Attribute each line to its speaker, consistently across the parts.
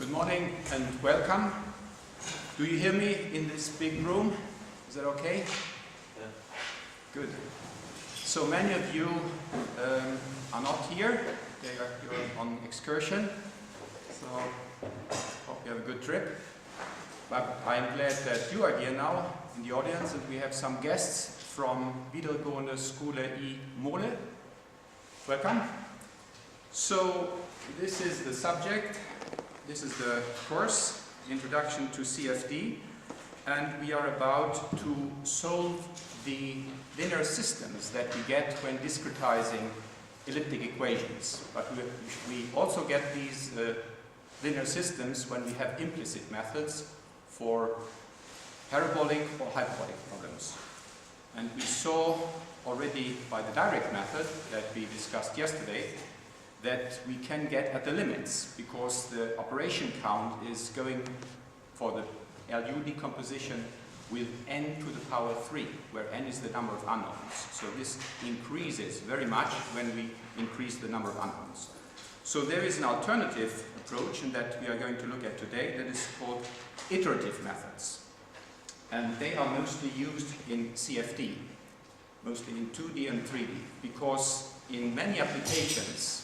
Speaker 1: Good morning and welcome. Do you hear me in this big room? Is that okay?
Speaker 2: Yeah.
Speaker 1: Good. So many of you are not here. You're on excursion. So hope you have a good trip. But I'm glad that you are here now in the audience, and we have some guests from Videregående Skole I Müller. Welcome. So this is the subject. This is the course, Introduction to CFD, and we are about to solve the linear systems that we get when discretizing elliptic equations. But we also get these linear systems when we have implicit methods for parabolic or hyperbolic problems. And we saw already by the direct method that we discussed yesterday that we can get at the limits, because the operation count is going for the LU decomposition with n to the power 3, where n is the number of unknowns. So this increases very much when we increase the number of unknowns. So there is an alternative approach, and that we are going to look at today, that is called iterative methods. And they are mostly used in CFD, mostly in 2D and 3D, because in many applications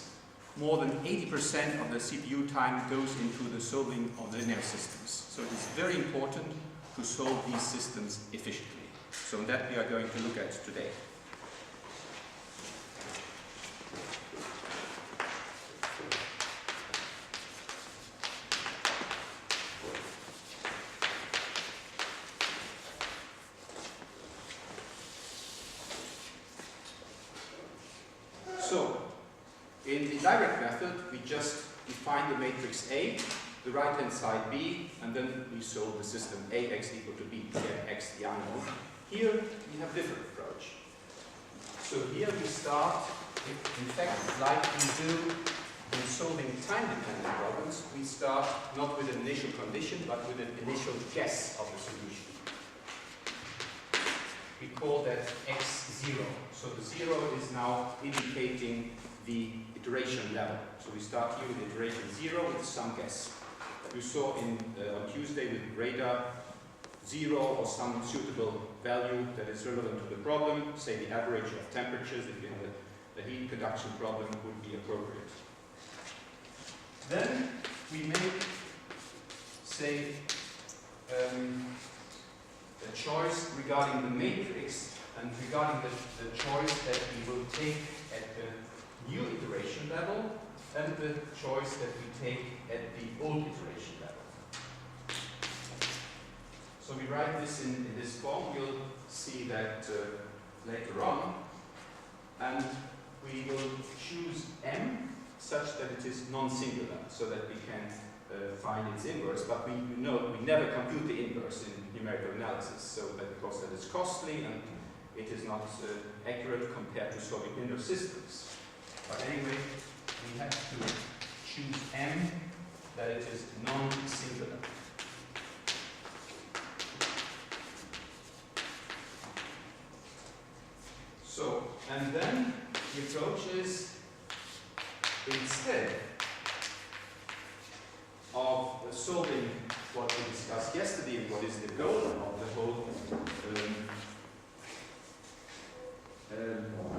Speaker 1: more than 80% of the CPU time goes into the solving of linear systems. So it is very important to solve these systems efficiently. So that we are going to look at today. So, in the direct method, we just define the matrix A, the right-hand side B, and then we solve the system AX equal to B, where X the unknown. Here, we have a different approach. So here we start, in fact, like we do in solving time-dependent problems, we start not with an initial condition, but with an initial guess of the solution. We call that X0. So the 0 is now indicating the iteration level. So we start here with iteration 0 with some guess. You saw on Tuesday with radar 0 or some suitable value that is relevant to the problem, say the average of temperatures, if you have a heat conduction problem, would be appropriate. Then we make, say, a choice regarding the matrix and regarding the choice that we will take at the new iteration level and the choice that we take at the old iteration level. So we write this in this form. We'll see that later on. And we will choose M such that it is non-singular, so that we can find its inverse. But we know we never compute the inverse in numerical analysis, so that because that is costly and it is not accurate compared to solving linear systems. But anyway, we have to choose M that it is non-singular. So, and then the approach is, instead of solving what we discussed yesterday and what is the goal of the whole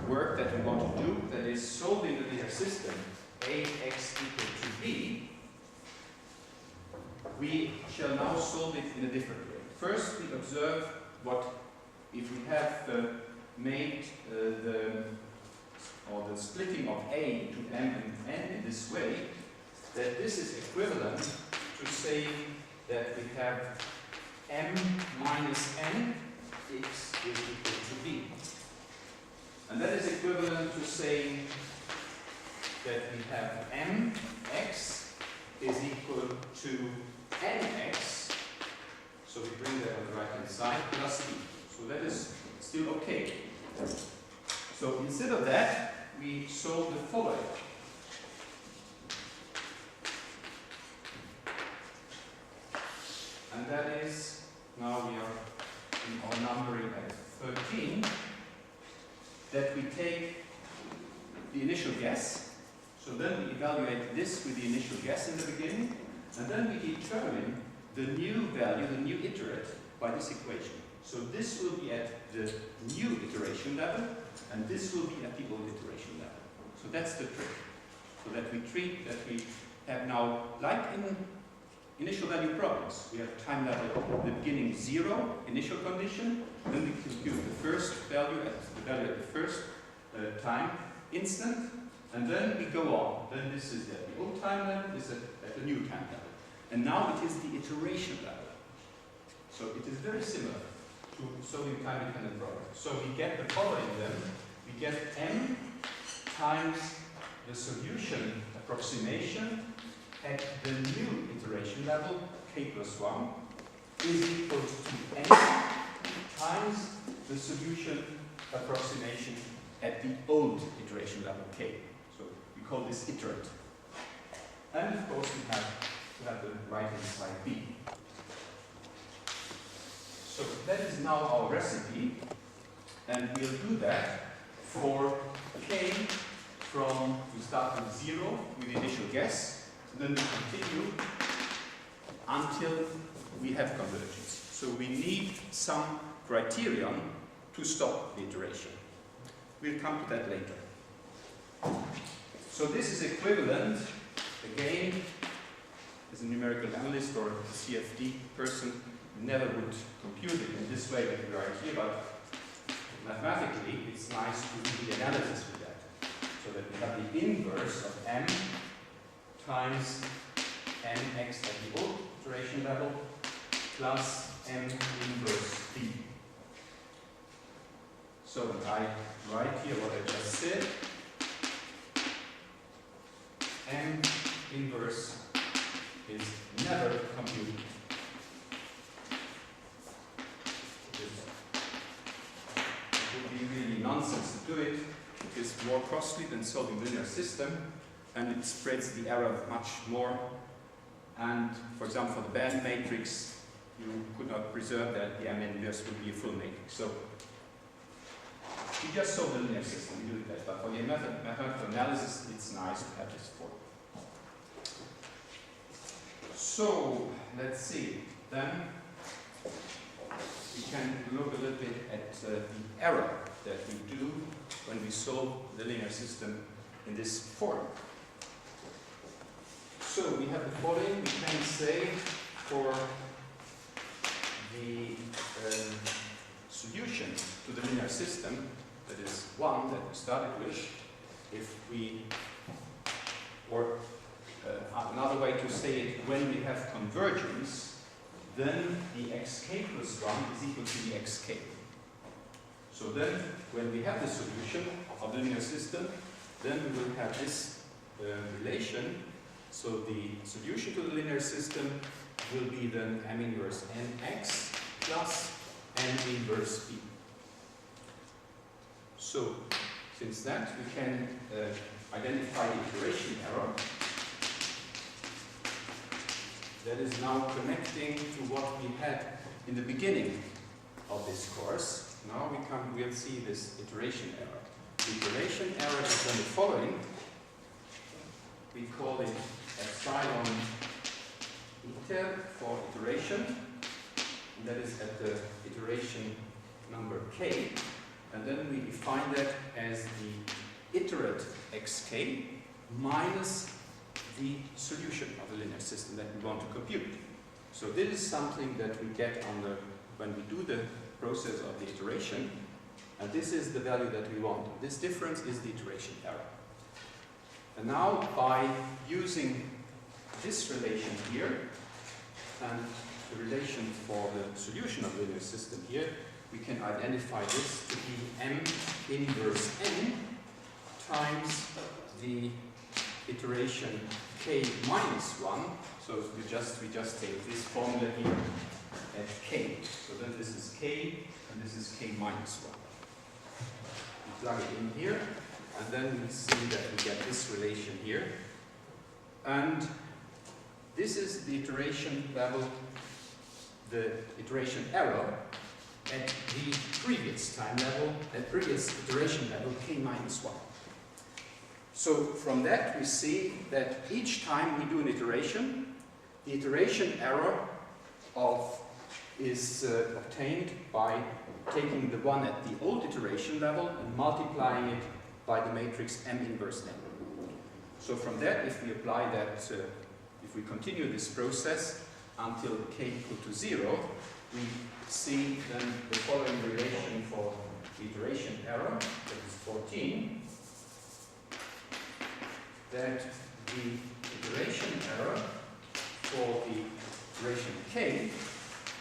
Speaker 1: work that we want to do, that is solving the linear system AX equal to B, we shall now solve it in a different way. First, we observe what, if we have made the splitting of A into M and N in this way, that this is equivalent to saying that we have M minus N, X is equal to B. And that is equivalent to saying that we have Mx is equal to Nx, so we bring that on the right hand side, plus B. So that is still okay. So instead of that, we solve the following. And that is, now we are in our numbering at 13, that we take the initial guess. So then we evaluate this with the initial guess in the beginning, And then we determine the new value, the new iterate, by this equation. So this will be at the new iteration level, and this will be at the old iteration level. So that's the trick. So that we treat, that we have now, like in initial value problems, we have time level at the beginning 0, initial condition, then we compute the first value at the first time instant, and then we go on. Then this is at the old time level, this is at the new time level. And now it is the iteration level. So it is very similar to solving time-dependent problems. So we get the following then. We get m times the solution approximation at the new iteration level, k plus 1, is equal to n times the solution approximation at the old iteration level, k. So we call this iterate. And of course we have to have the right-hand side b. So that is now our recipe, and we'll do that for k from, we start with 0 with the initial guess, and then we continue until we have convergence. So we need some criterion to stop the iteration. We'll come to that later. So this is equivalent, again, as a numerical analyst or a CFD person, never would compute it in this way that we write here, but mathematically it's nice to do the analysis with that. So that we have the inverse of m times mx at the old iteration level plus m inverse b. So I write here what I just said. M inverse is never computed. Nonsense to do it. It is more costly than solving linear system, and it spreads the error much more. And for example, for the band matrix, you could not preserve that the M inverse would be a full matrix. So you just solve the linear system, you do it that. But for the mathematical analysis, it's nice to have this form. So let's see. Then we can look a little bit at the error that we do when we solve the linear system in this form. So we have the following. We can say for the solution to the linear system, that is 1 that we started with, if we, or another way to say it, when we have convergence, then the xk plus 1 is equal to the xk. So then, when we have the solution of the linear system, then we will have this relation. So the solution to the linear system will be then m inverse nx plus n inverse b. So, since that, we can identify the iteration error that is now connecting to what we had in the beginning of this course. Now we'll see this iteration error. The iteration error is then the following. We call it epsilon iter for iteration, and that is at the iteration number k, and then we define that as the iterate xk minus the solution of the linear system that we want to compute. So this is something that we get when we do the process of the iteration, and this is the value that we want. This difference is the iteration error. And now by using this relation here and the relation for the solution of the linear system here, we can identify this to be m inverse n times the iteration k minus 1. So we just take this formula here at k. So then this is k and this is k minus 1. We plug it in here, and then we see that we get this relation here. And this is the iteration level, the iteration error at the previous time level, at previous iteration level, k minus 1. So from that we see that each time we do an iteration, the iteration error is obtained by taking the one at the old iteration level and multiplying it by the matrix M inverse N. So from that, if we apply that, if we continue this process until k equal to 0, we see then the following relation for the iteration error, that is 14, that the iteration error for the iteration k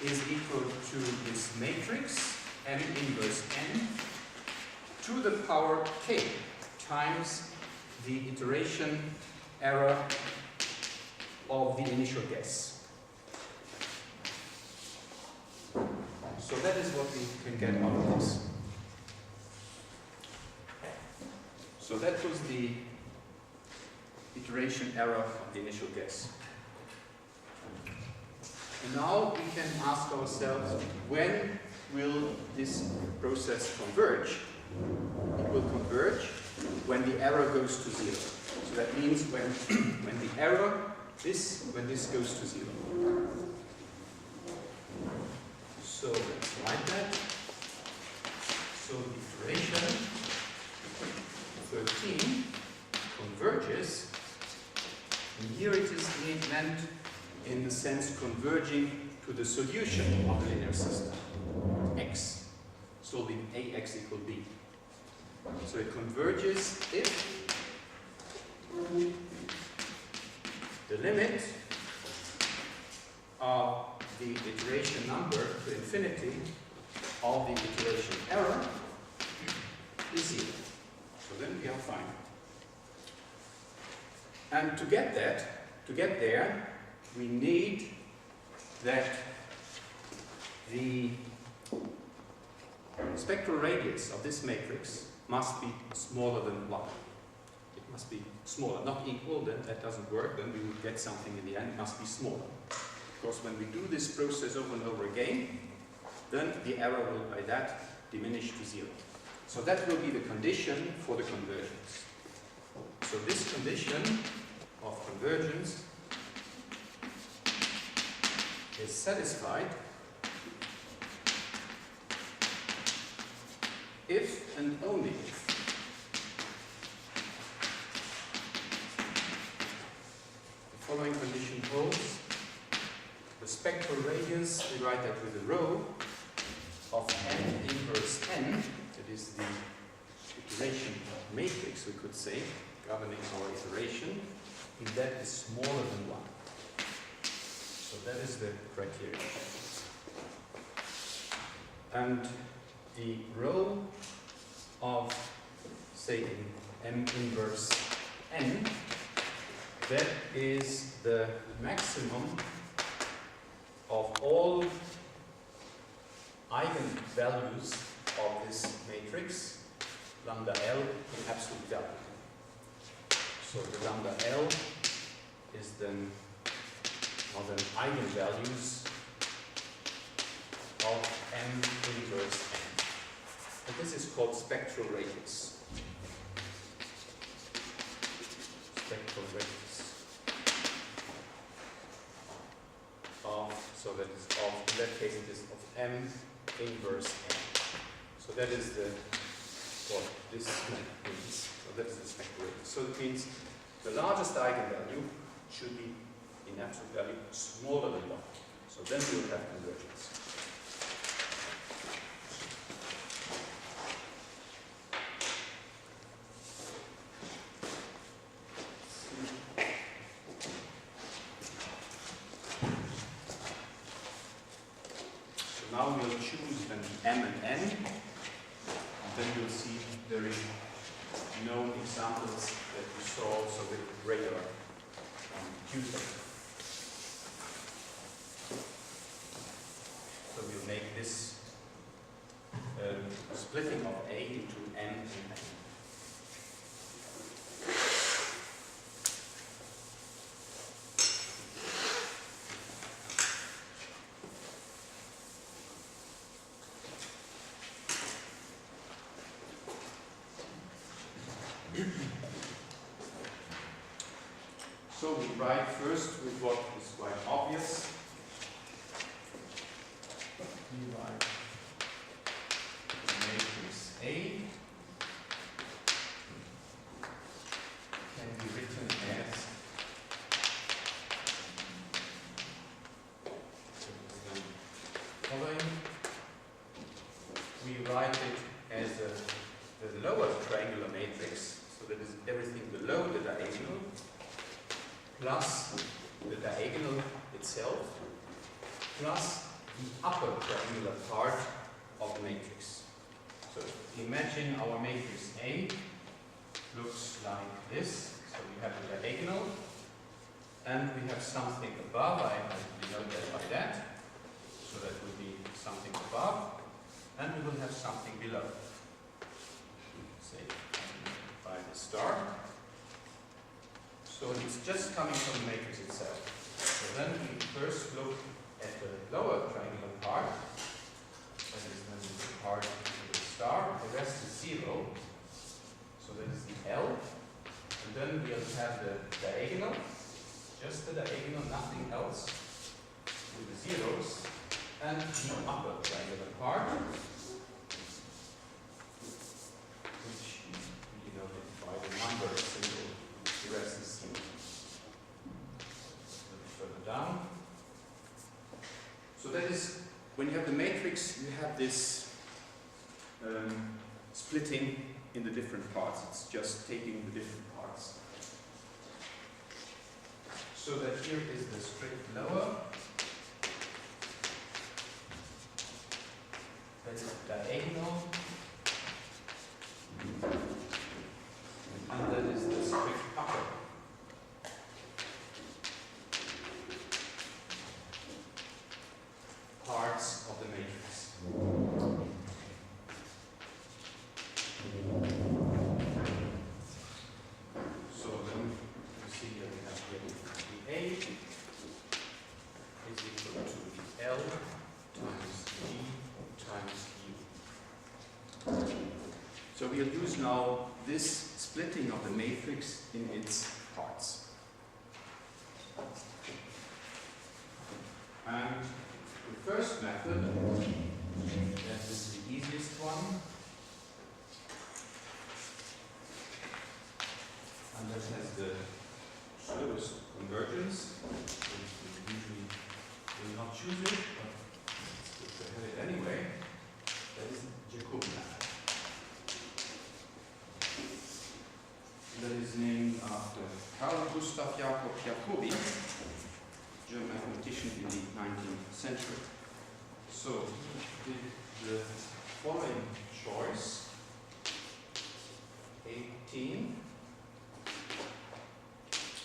Speaker 1: is equal to this matrix M inverse N to the power k times the iteration error of the initial guess. So that is what we can get out of this. So that was the iteration error of the initial guess. And now we can ask ourselves, when will this process converge? It will converge when the error goes to 0. So that means when the error, when this goes to 0. So let's write that. So the iteration 13 converges, and here it is meant in the sense converging to the solution of the linear system, x, solving ax equal b. So it converges if the limit of the iteration number to infinity of the iteration error is 0. So then we are fine. And to get there, we need that the spectral radius of this matrix must be smaller than 1. It must be smaller, not equal, then that doesn't work, then we would get something in the end, it must be smaller. Because when we do this process over and over again, then the error will by that diminish to 0. So that will be the condition for the convergence. So this condition of convergence is satisfied if and only if the following condition holds: the spectral radius, we write that with a rho, of n inverse n, that is the iteration matrix, we could say, governing our iteration, and that is smaller than 1. So that is the criterion. And the rho of, say, M inverse n, that is the maximum of all eigenvalues of this matrix, lambda L, in absolute value. So the lambda L is then the eigenvalues of M inverse n. And this is called spectral radius. Spectral radius of, so that is of, in that case it is of M inverse n. So that is the, what this means. So that is the spectral radius. So it means the largest eigenvalue should be in absolute value smaller than 1. So then we will have convergence. So now we'll choose then M and N, and then you'll see there is known examples that we saw also with regular Tuesday. So we'll make this splitting of A into M and N. So we write first with what is quite obvious. We write the matrix A can be written as following. We write it as the lower triangular matrix, so that is everything below the diagonal, plus the diagonal itself, plus the upper triangular part of the matrix. So imagine our matrix A looks like this. So we have the diagonal, and we have something above. I denote that by that. So that will be something above, and we will have something below. Say by the star. So it's just coming from the matrix itself. So then we first look at the lower triangular part. That is then the part with the star. The rest is 0. So that is the L. And then we'll have the diagonal. Just the diagonal, nothing else. With the zeros. And the upper triangular part, which we denoted by the number symbol. The rest is 0. A little further down. So that is, when you have the matrix, you have this splitting in the different parts. It's just taking the different parts. So that here is the strict lower. That is diagonal, and that is the strict upper. Parts of the matrix. So then you see here we have the A is equal to the L times G times U. So we'll use now this splitting of the matrix in its parts. And the first method, that is the easiest one, and that has the slowest convergence. We usually will not choose it, but it's good to have it anyway. That is Jacobi method. That is named after Carl Gustav Jakob Jacobi, German mathematician in the 19th century. So, the following choice, 18,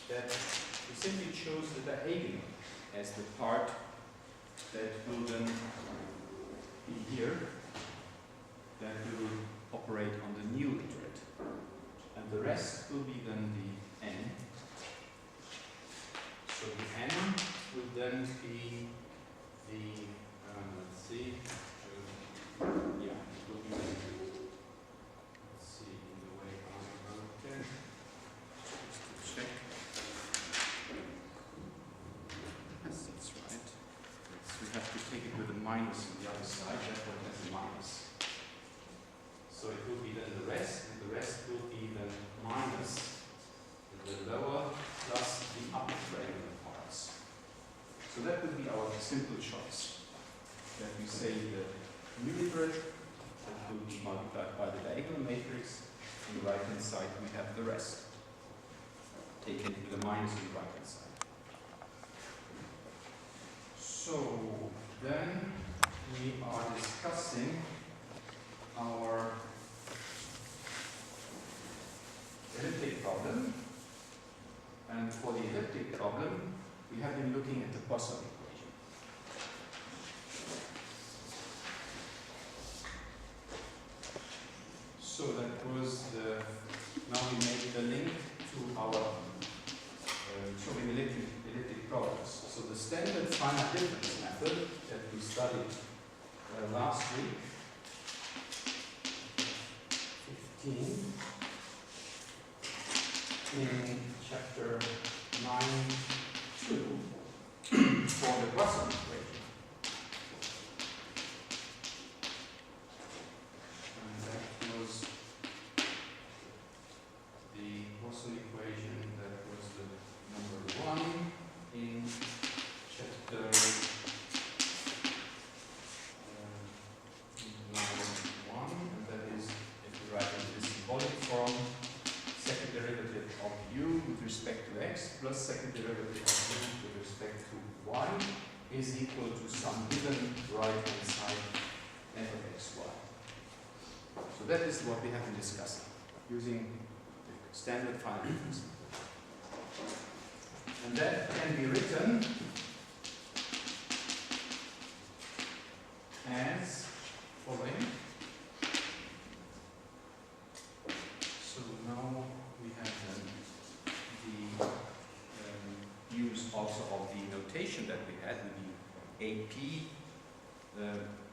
Speaker 1: that we simply chose the diagonal as the part that will then be here, that we will operate on the new iterative. And the rest will be then the n. So the n will then be the, let's see, yeah, it will be, let's see, in the way I wrote it, just to check. Yes, that's right. So we have to take it with a minus on the other side, that one has a minus. So it will be then the rest, and the rest will be then minus the lower plus the upper triangular parts. So that would be our simple choice. That we say the new iterative that will be multiplied by the diagonal matrix. On the right hand side we have the rest, taken with a minus on the right hand side. So then we are discussing our elliptic problem, and for the elliptic problem we have been looking at the Poisson equation. So that was the, now we made the link to our showing elliptic problems. So the standard finite difference method that we studied last week, 15, in chapter 9 for the Poisson equation. And that was the Poisson equation, that was the number 1 in chapter 1, and that is, if we write in this symbolic form, second derivative of u with respect to x plus second derivative of u with respect to y is equal to some given right-hand side f of xy. So that is what we have been discussing using the standard finite difference method. And that can be written as following. So now we have the use also of the notation that we had with the AP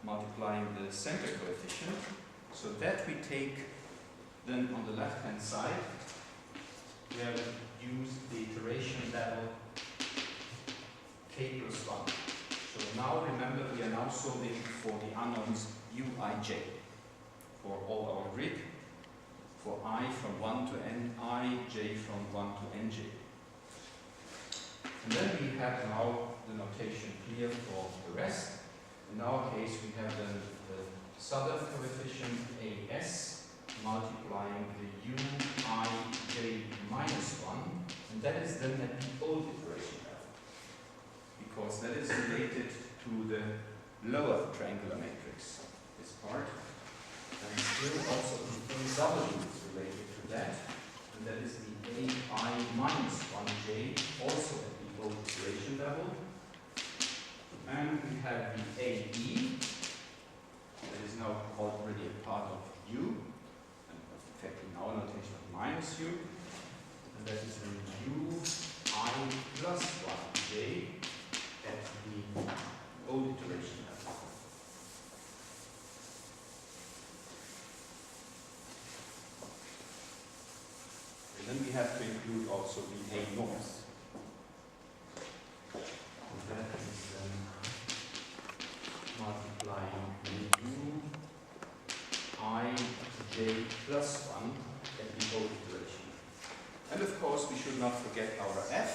Speaker 1: multiplying the center coefficient. So that we take then on the left hand side, we have used the iteration level k plus 1. So now remember, we are now solving for the unknowns uij for all our grid, for I from 1 to ni, j from 1 to nj. And then we have now the notation here for the rest. In our case, we have then the southern coefficient as multiplying the uij minus 1, and that is then at the old iteration level, because that is related to the lower triangular matrix, this part. And still also the w is related to that, and that is the ai minus 1j, also at the old iteration level. And we have the ae, that is now already a part of u, and in fact in our notation of minus u, and that is then ui plus 1j at the old iteration level. And then we have to include also the a north. And that is then multiplying the uij plus 1 at the old iteration. And of course we should not forget our f,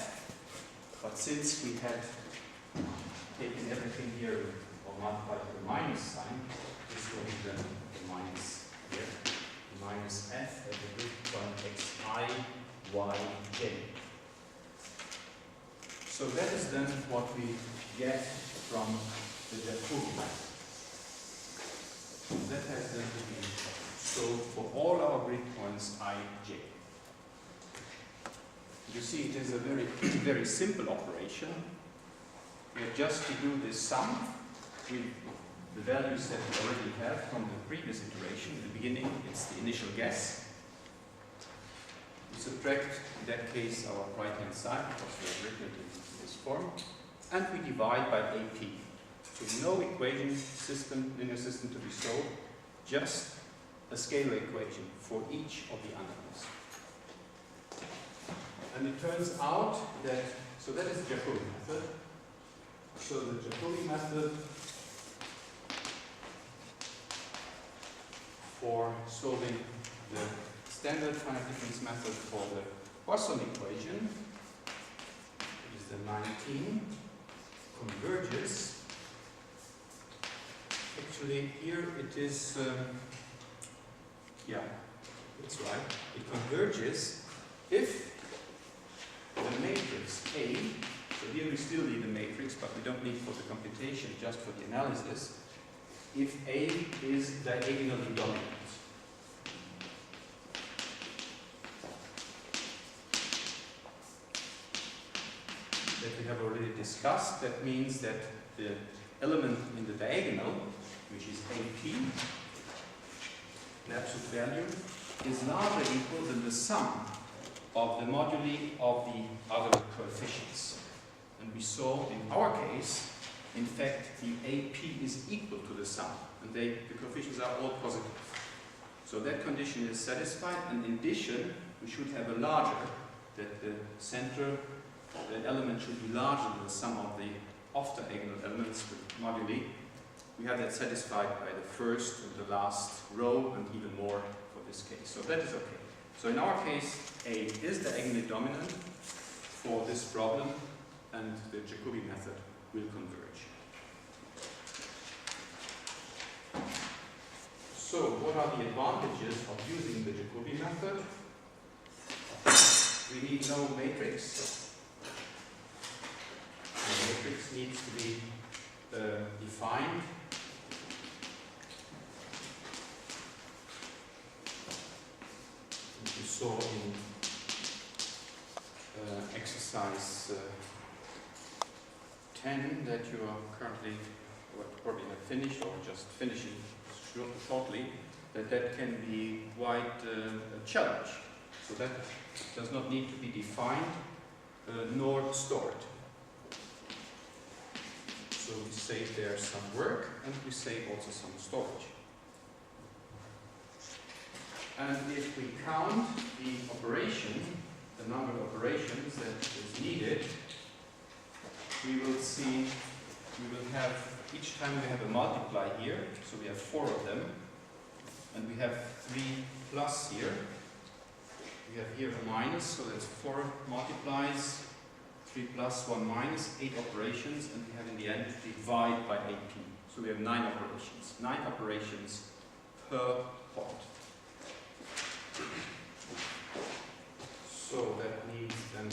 Speaker 1: but since we had taken everything here or multiplied with the minus sign, this will be then the minus here, the minus f at the grid point xi, y, j. So that is then what we get from the Jacobi method. That has then to be solved for all our grid points I, j. You see, it is a very, very simple operation. We have just to do this sum with the values that we already have from the previous iteration. In the beginning, it's the initial guess. We subtract, in that case, our right-hand side, because we have written it in this form, and we divide by AP. So no equation system, linear system to be solved, just a scalar equation for each of the unknowns. And it turns out that, so that is the Jacobi method. So the Jacobi method for solving the standard finite difference method for the Poisson equation is the 19, converges. Actually, here it is, yeah, that's right. It converges if the matrix A, so here we still need the matrix, but we don't need for the computation, just for the analysis, if A is diagonally dominant. That we have already discussed, that means that the element in the diagonal, which is AP, the absolute value, is larger equal than the sum of the moduli of the other coefficients. And we saw in our case, in fact, the AP is equal to the sum, and the coefficients are all positive. So that condition is satisfied, and in addition, we should have a larger, that the center, the element should be larger than the sum of the of diagonal elements with moduli, we have that satisfied by the first and the last row, and even more for this case. So that is okay. So in our case, A is diagonally dominant for this problem, and the Jacobi method will converge. So what are the advantages of using the Jacobi method? We need no matrix. The matrix needs to be defined. You saw in exercise 10 that you are currently, probably have finished or just finishing shortly, that can be quite a challenge. So that does not need to be defined nor stored. So we save there some work, and we save also some storage. And if we count the operation, the number of operations that is needed, we will see, we will have, each time we have a multiply here, so we have 4 of them, and we have 3 plus here. We have here a minus, so that's 4 multiplies, 3 plus, 1 minus, 8 operations, and we have in the end to divide by AP. So we have 9 operations. 9 operations per point. So that means then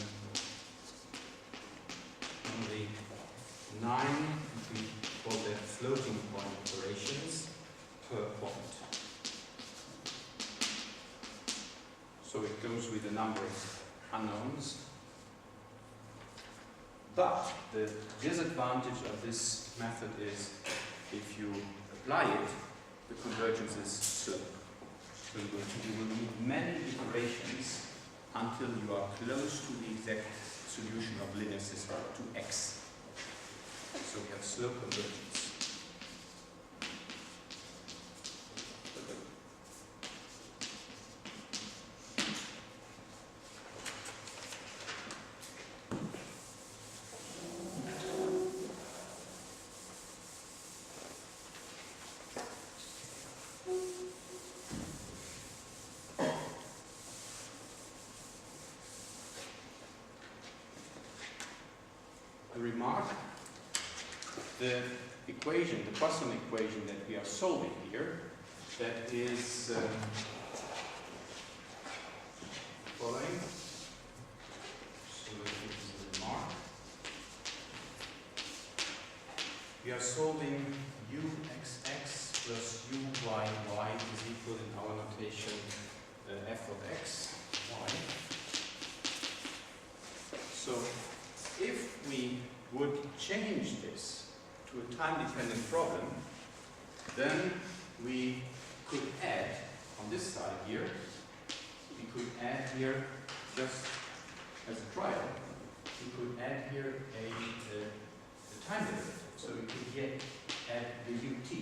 Speaker 1: only 9, we call that floating point operations per point. So it goes with a number of unknowns. But the disadvantage of this method is if you apply it, the convergence is slow. So you will need many iterations until you are close to the exact solution of linear system to X. So we have slow convergence. Remark, the equation, the Poisson equation that we are solving here, that is following. So that is the remark. We are solving uxx plus uyy is equal in our notation f of x, y. So if we would change this to a time-dependent problem, then we could add, on this side here, we could add here, just as a trial, we could add here a time derivative. So we could yet add the ut.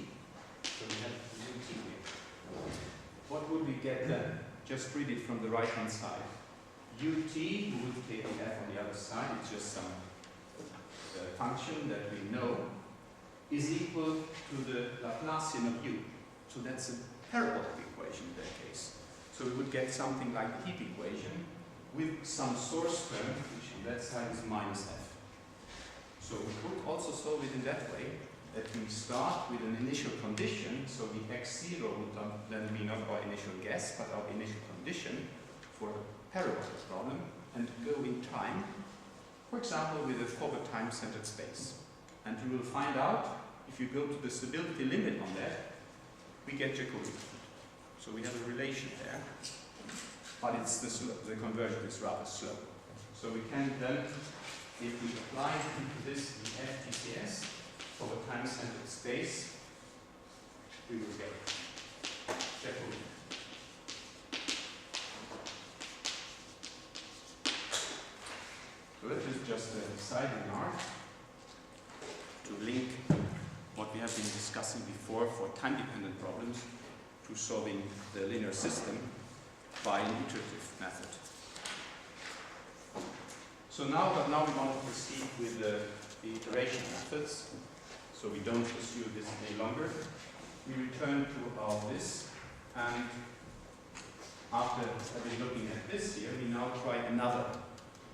Speaker 1: So we have the ut here. What would we get then? Just read it from the right-hand side. Ut, we would take the f on the other side, it's just some function that we know, is equal to the Laplacian of u. So that's a parabolic equation in that case. So we would get something like the heat equation with some source term, which on that side is minus f. So we could also solve it in that way, that we start with an initial condition, so the x0 would then be not our initial guess, but our initial condition for a parabolic problem, and go in time, for example, with a forward time-centered space. And you will find out, if you go to the stability limit on that, we get Jacobi. So we have a relation there, but it's the conversion is rather slow. So we can then, if we apply to this the FTCS for the time-centered space, we will get Jacobi. So that is just a side remark to link what we have been discussing before for time-dependent problems to solving the linear system by an iterative method. So now we want to proceed with the the iteration methods, so we don't pursue this any longer. We return to our this, and after having looking at this here, we now try another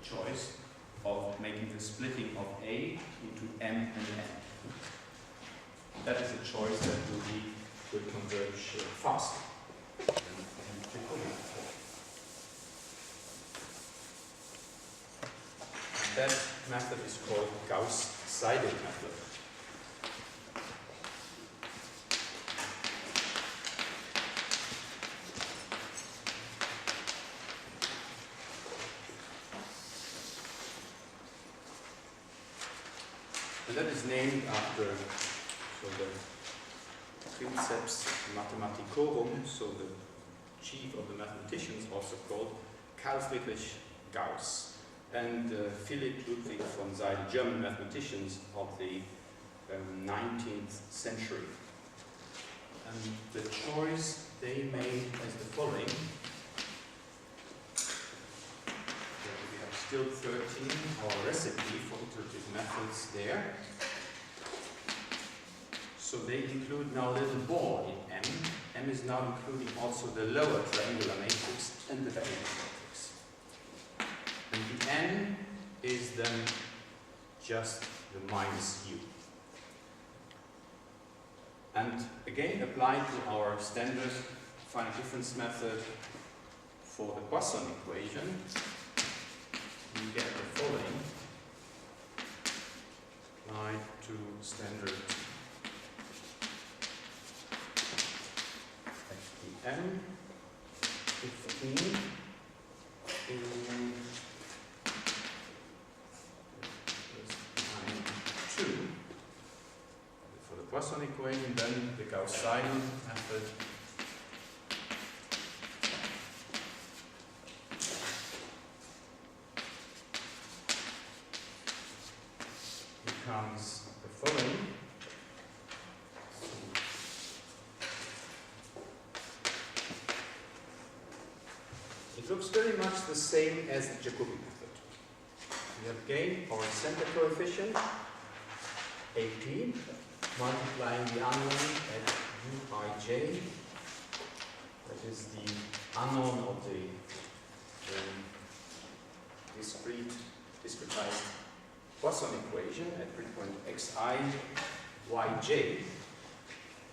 Speaker 1: choice of making the splitting of A into M and N. That is a choice that will converge faster than Jacobi before. That method is called Gauss-Seidel method. And that is named after the Princeps Mathematicorum, so the chief of the mathematicians, also called Carl Friedrich Gauss, and Philipp Ludwig von Seidel, German mathematicians of the 19th century. And the choice they made is the following. We have still 13, our recipe for iterative methods there. So they include now a little ball in M. M is now including also the lower triangular matrix and the diagonal matrix. And the N is then just the minus U. And again, applied to our standard finite difference method for the Poisson equation, we get the following. Applied to standard M 15 in 2 for the Poisson equation, then the Gauss-Seidel method becomes the following. It looks very much the same as the Jacobi method. We have again our center coefficient, AP, multiplying the unknown at Uij. That is the unknown of the discretized Poisson equation at grid point xi, yj.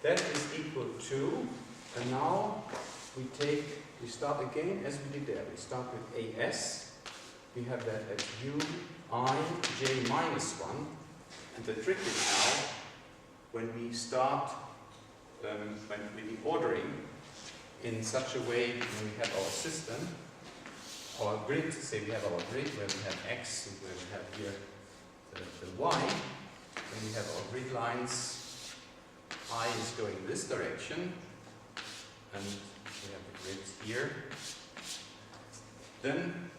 Speaker 1: That is equal to, and now we start again as we did there. We start with AS. We have that at Uij minus 1. And the trick is now, when we start with the ordering in such a way when we have our system, our grid, say we have our grid where we have X, where we have here the Y, and we have our grid lines, I is going this direction, and we have the grids here. Then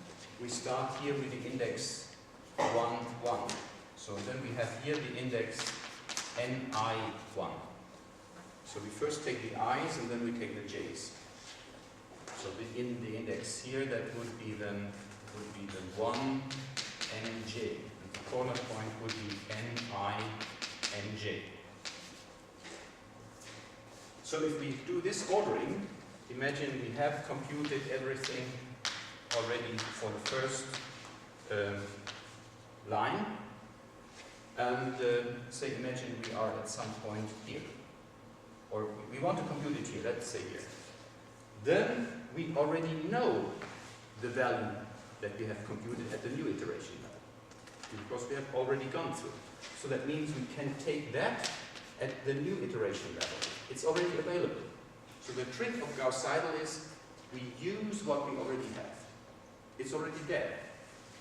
Speaker 1: we start here with the index 1, 1. So then we have here the index ni1. So we first take the i's and then we take the j's. So in the index here, that would be the 1 nj. And the corner point would be ni nj. So if we do this ordering, imagine we have computed everything already for the first line, and say imagine we are at some point here, or we want to compute it here, let's say here. Then we already know the value that we have computed at the new iteration level, because we have already gone through. So that means we can take that at the new iteration level. It's already available. So the trick of Gauss-Seidel is we use what we already have. It's already there.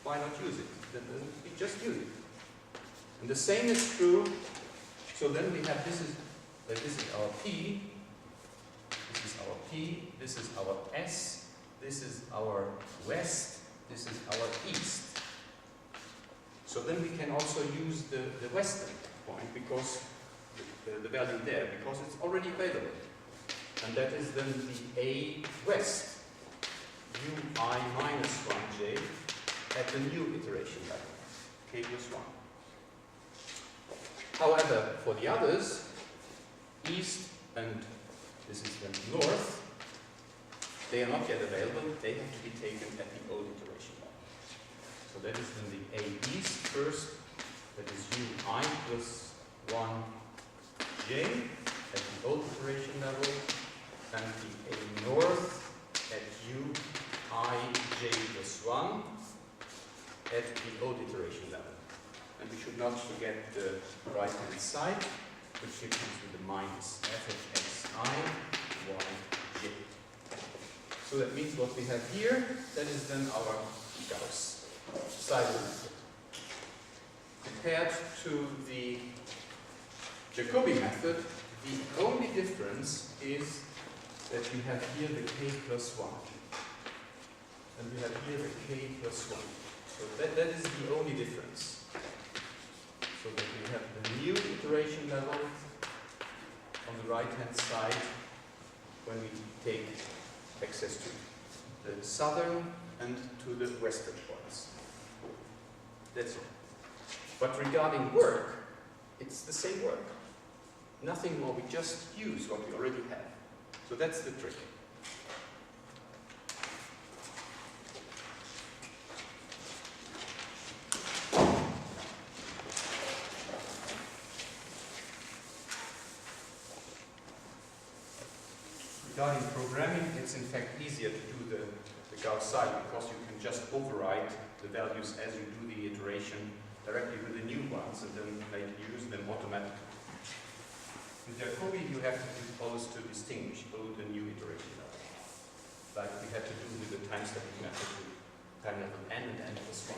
Speaker 1: Why not use it? Then we just use it. And the same is true. So then we have this is our P. This is our P. This is our S. This is our west. This is our east. So then we can also use the western point because the value there, because it's already available. And that is then the A west, Ui minus 1j at the new iteration level, k plus 1. However, for the others, east and this is then north, they are not yet available. They have to be taken at the old iteration level. So that is then the A east first. That is ui plus 1j at the old iteration level, and the A north at uij plus 1 at the old iteration level. And we should not forget the right-hand side, which gives us with the minus f of xi yj. So that means what we have here, that is then our Gauss Seidel method. Compared to the Jacobi method, the only difference is that we have here the k plus 1. And we have here the k plus 1. So that is the only difference. So that we have the new iteration level on the right-hand side when we take access to the southern and to the western points. That's all. But regarding work, it's the same work. Nothing more, we just use what we already have. So that's the trick. Regarding programming, it's in fact easier to do the Gauss Seidel because you can just override the values as you do the iteration directly with the new ones and then use them automatically. With Jacobi, you have to use always to distinguish old and new iteration level. Like we had to do with the time stepping method with time level n and n plus 1.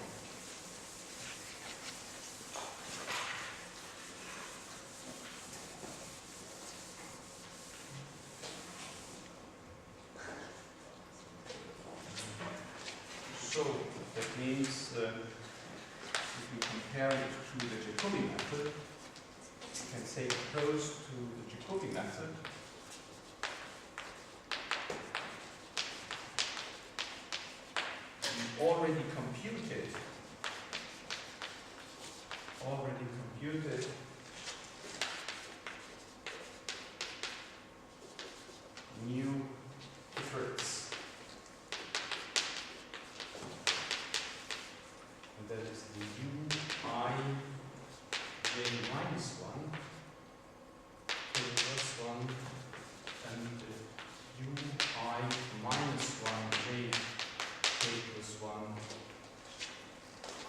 Speaker 1: So that means if we compare it to the Jacobi method, we can say opposed to the Jacobi method, we already computed new difference. That is the uij minus 1, k plus 1, and the ui minus 1j k plus 1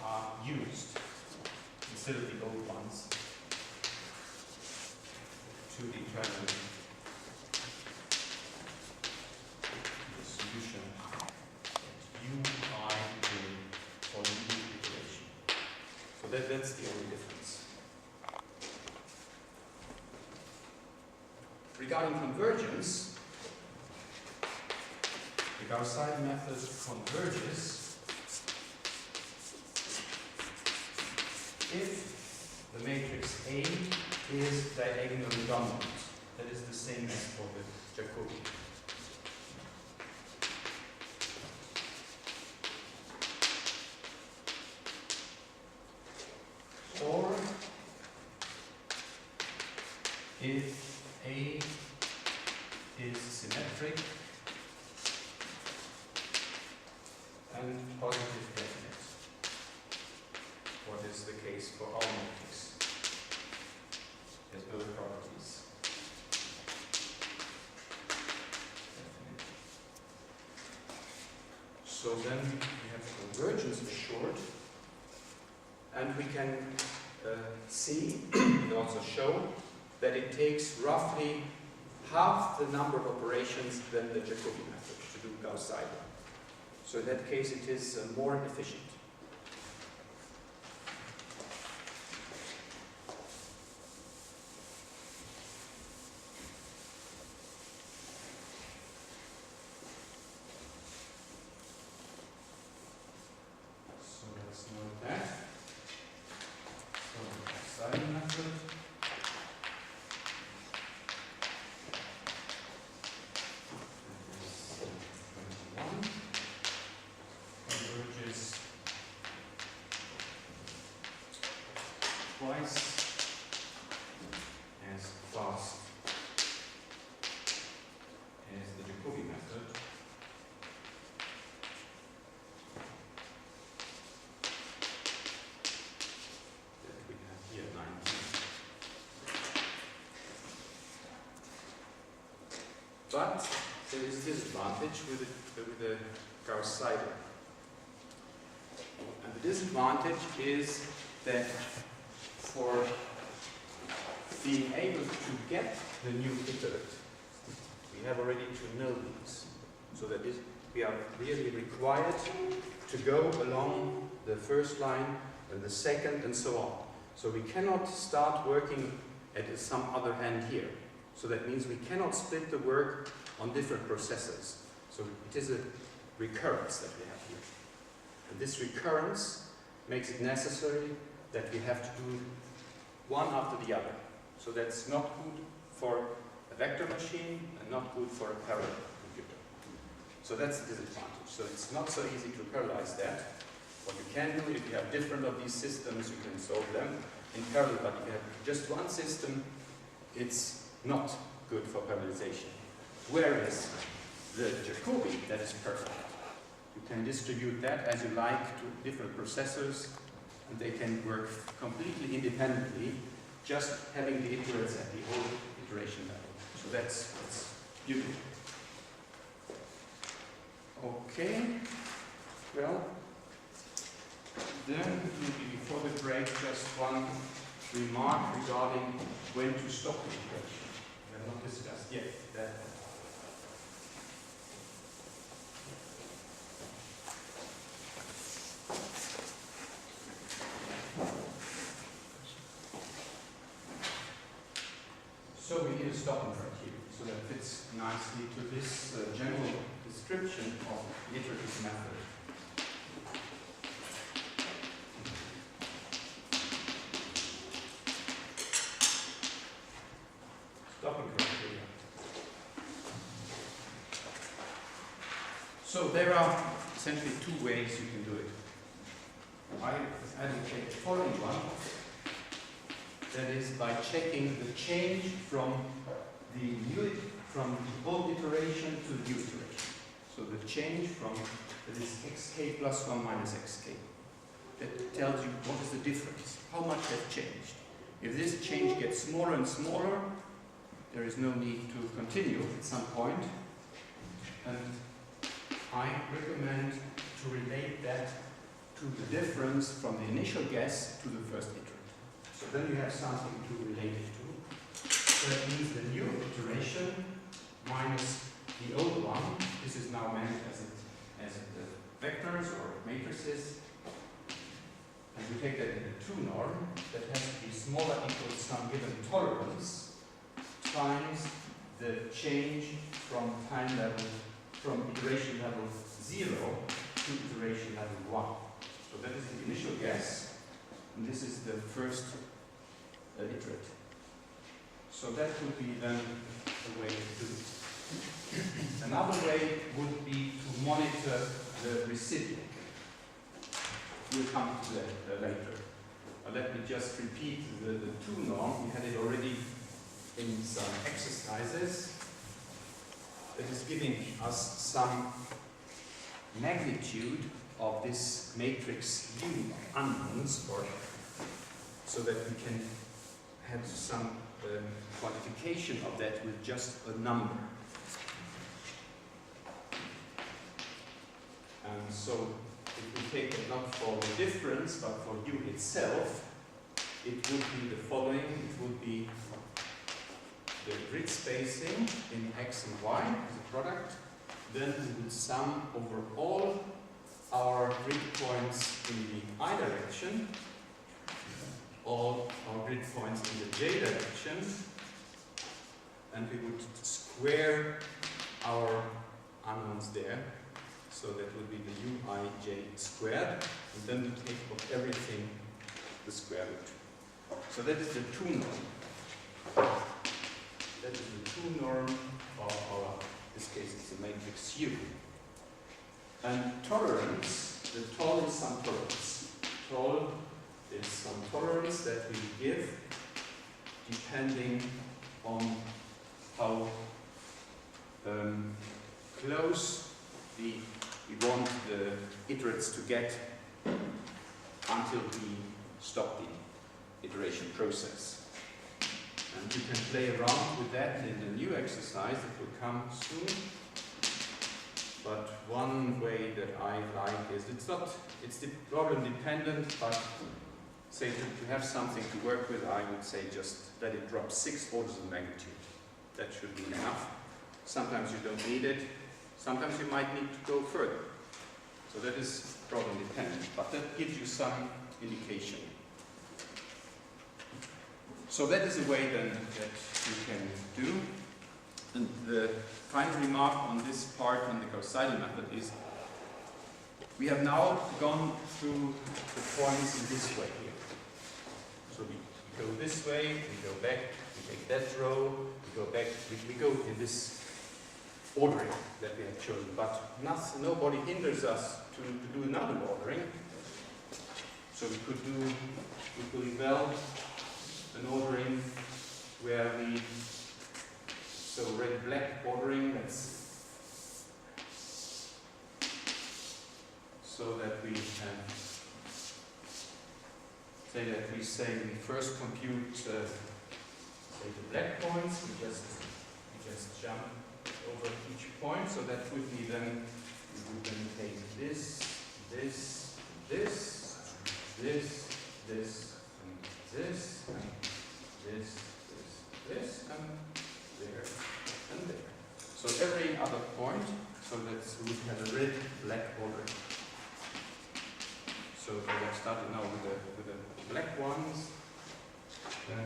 Speaker 1: are used instead of the old ones to determine the solution at uij for the new iteration. So that's the only difference. Regarding convergence, the Gauss Seidel method converges if the matrix A is diagonally dominant. That is the same as for the Jacobi. Or if A is symmetric and positive definite. What is the case for all matrices? There's both properties. Definite. So then we have convergence assured. And we can see and also show that it takes roughly half the number of operations than the Jacobi method to do Gauss Seidel. So in that case it is more efficient. So let's note that. Seidel method. Converges twice But there is a disadvantage with the Gauss-Seidel. And the disadvantage is that for being able to get the new iterate, we have already to know these. So that we are really required to go along the first line and the second and so on. So we cannot start working at some other end here. So that means we cannot split the work on different processes. So it is a recurrence that we have here. And this recurrence makes it necessary that we have to do one after the other. So that's not good for a vector machine and not good for a parallel computer. So that's the disadvantage. So it's not so easy to parallelize that. What you can do, if you have different of these systems, you can solve them in parallel. But if you have just one system, it's not good for parallelization. Whereas the Jacobi, that is perfect. You can distribute that as you like to different processors, and they can work completely independently, just having the iterates at the whole iteration level. So that's beautiful. Okay, well, then maybe before the break, just one remark regarding when to stop the iteration. We have not discussed yet that. So we need a stopping criteria, so that fits nicely to this general description of the iterative method. Stopping criteria. So there are essentially two ways you can do it. I advocate the following one. That is by checking the change from the old iteration to the new iteration. So the change from this xk plus 1 minus xk. That tells you what is the difference, how much has changed. If this change gets smaller and smaller, there is no need to continue at some point. And I recommend to relate that to the difference from the initial guess to the first iterate. So then you have something to relate it to. So that means the new iteration minus the old one. This is now meant as vectors or matrices. And we take that in the 2 norm. That has to be smaller equals some given tolerance times the change from time level, from iteration level 0 to iteration level 1. So that is the initial guess. And this is the first iterate. So that would be then a way to do it. Another way would be to monitor the residual. We'll come to that later. Let me just repeat the 2 norm. We had it already in some exercises. That is giving us some magnitude of this matrix U unknowns, or so that we can have some quantification of that with just a number. And so if we take it not for the difference, but for U itself, it would be the following. It would be the grid spacing in X and Y as a product. Then we would sum over all our grid points in the I direction, all our grid points in the J direction, and we would square our unknowns there. So that would be the Uij squared, and then we take of everything the square root. So that is the 2 norm. That is the 2 norm of our, in this case it's a matrix U. And tolerance, the tol is some tolerance. Tol is some tolerance that we give depending on how close we want the iterates to get until we stop the iteration process. And you can play around with that in the new exercise that will come soon. But one way that I like is, it's the problem dependent, but say to have something to work with, I would say just let it drop 6 orders of magnitude. That should be enough. Sometimes you don't need it. Sometimes you might need to go further. So that is problem dependent, but that gives you some indication. So that is a way then that you can do. And the final remark on this part on the Gauss-Seidel method is we have now gone through the points in this way here. So we go this way, we go back, we take that row, we go back, we go in this ordering that we have chosen, but nobody hinders us to do another ordering. So we could do equally well an ordering where we, so red-black ordering, that's so that we can say we first compute say the black points, we just jump over each point, so that would be then, we would then take this, this, this, this, this, and this, and this, this, and there, and there. So every other point, so that we have a red, black order. So we have started now with the black ones. Then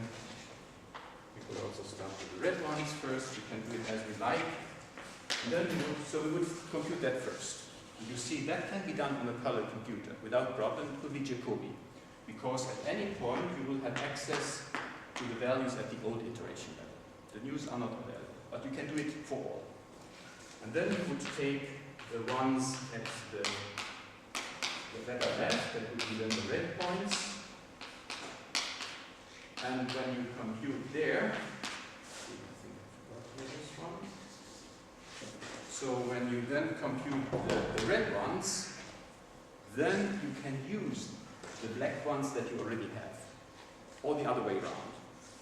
Speaker 1: we could also start with the red ones first. We can do it as we like. And then we would compute that first. And you see that can be done on a parallel computer without problem. It could be Jacobi, because at any point you will have access to the values at the old iteration level. The news are not available, but you can do it for all. And then you would take the ones at the that are left, that would be then the red points. And when you compute there, so when you then compute the red ones, then you can use the black ones that you already have, or the other way around.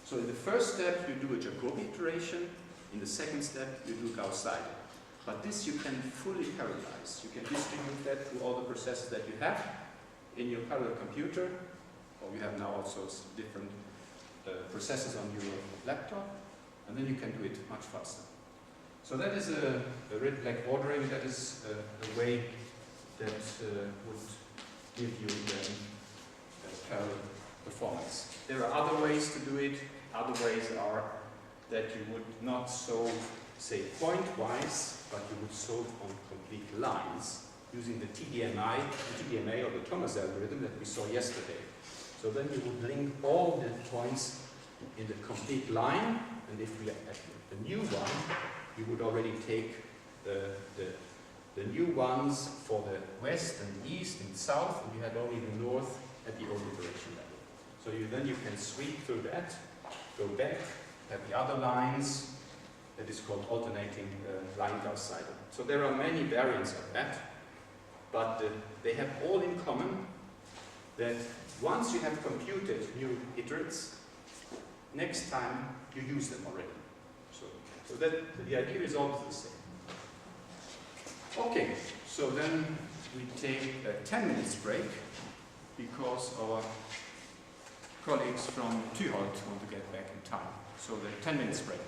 Speaker 1: So in the first step you do a Jacobi iteration, in the second step you do Gauss-Seidel. But this you can fully parallelize. You can distribute that to all the processes that you have in your parallel computer, or you have now also different processes on your laptop, and then you can do it much faster. So that is a red-black ordering. That is a way that would give you parallel performance. There are other ways to do it. Other ways are that you would not solve, say, point-wise, but you would solve on complete lines using the TDMA or the Thomas algorithm that we saw yesterday. So then you would link all the points in the complete line, and if we are at the new one, you would already take the new ones for the west and east and south, and you had only the north at the old iteration level. So then you can sweep through that, go back, have the other lines. That is called alternating line Gauss-Seidel. So there are many variants of that, but they have all in common that once you have computed new iterates, next time you use them already. So that the idea is always the same. Okay, so then we take a 10 minutes break because our colleagues from Tyholt want to get back in time. So the 10 minutes break.